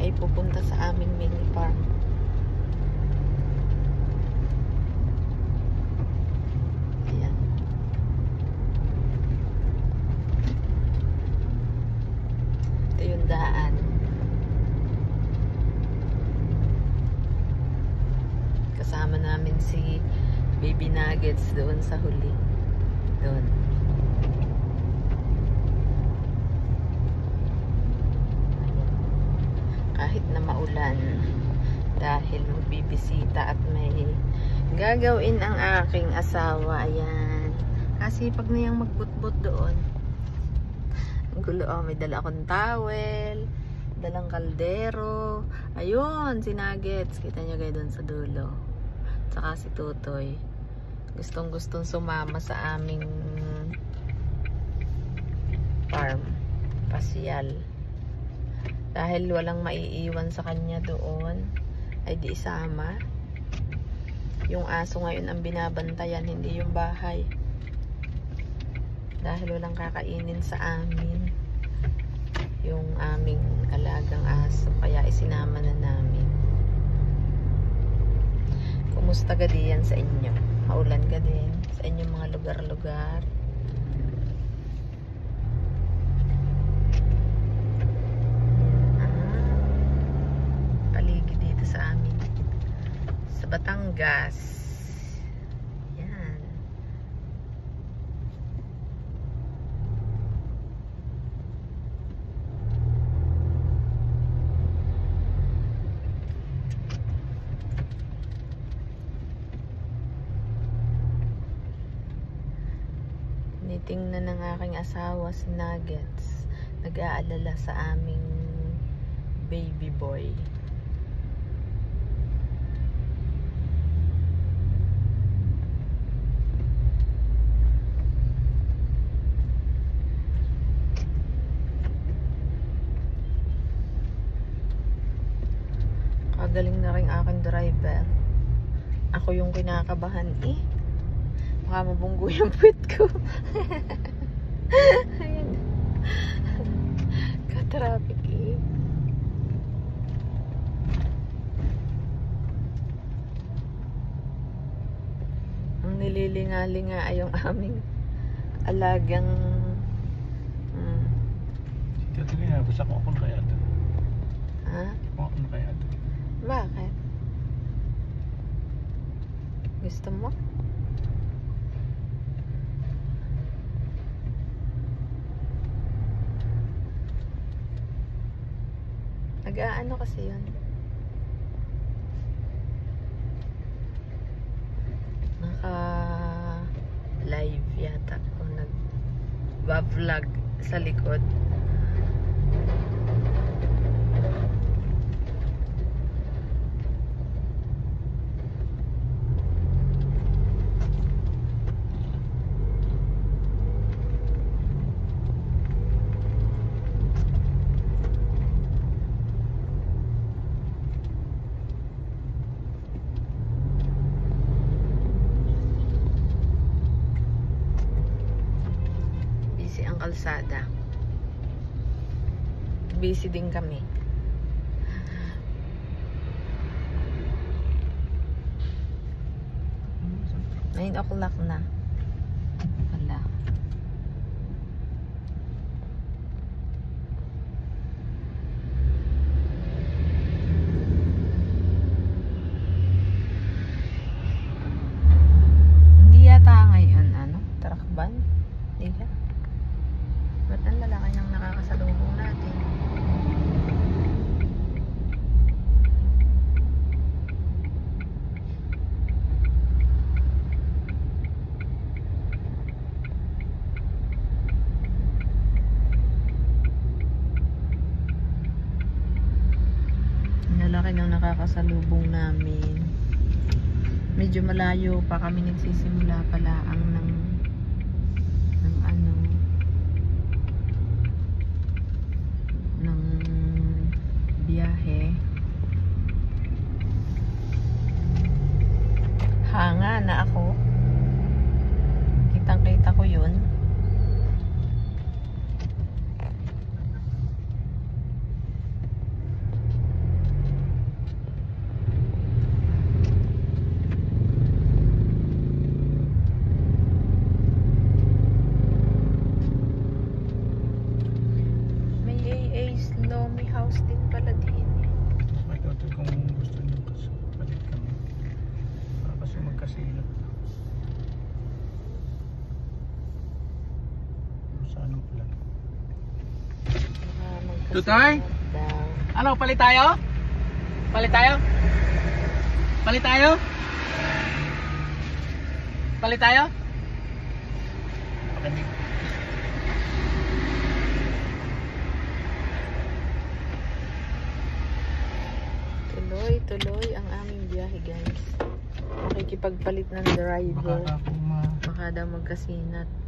ay pupunta sa aming mini farm. Ayan. Ito yung daan. Kasama namin si Baby Nuggets doon sa huli. Doon. Kahit na maulan, dahil magbibisita at may gagawin ang aking asawa. Ayan. Kasi pag na yung magbutbut doon, ang gulo. Oh, may dala akong towel, dalang kaldero. Ayun, si Nuggets. Kita nyo kayo doon sa dulo. Tsaka si Tutoy. Gustong sumama sa aming farm. Pasyal. Dahil walang maiiwan sa kanya doon, ay di isama. Yung aso ngayon ang binabantayan, hindi yung bahay. Dahil walang kakainin sa amin yung aming alagang aso, kaya isinama na namin. Kumusta ka diyan sa inyo? Maulan ka din sa inyong mga lugar-lugar? Paligid dito sa amin sa Batangas. Yan. Tinitingnan ng aking asawa si Nuggets. Nag-aalala sa aming baby boy. Kagaling na rin aking driver. Ako yung kinakabahan eh. Baka mabunggo yung puwet ko. Ayan. Ka-traffic eh. Ang nililingalinga ay yung aming alagang Ito nga, basta ko akong kaya ito. ha? Akong kaya ito. Bakit? Gusto mo? Nag-aano kasi yun? Naka-live yata o nag-vlog sa likod. Kalsada. Busy din kami. 9 o'clock na. Wala. Hindi yata ngayon tarakban? Hindi ka? Ba't ang lalaki niyang nakakasalubong natin? Ang lalaki niyang nakakasalubong namin. Medyo malayo pa kami nagsisimula pala ang biyahe. Hanga na ako. Kitang-kita ko yun. Tutoy? Daw. Ano, palit tayo? Palit tayo? Palit tayo? Palit tayo? Tuloy ang aming biyahe, guys. Makikipagpalit ng driver. Baka akong Baka daw magkasinat.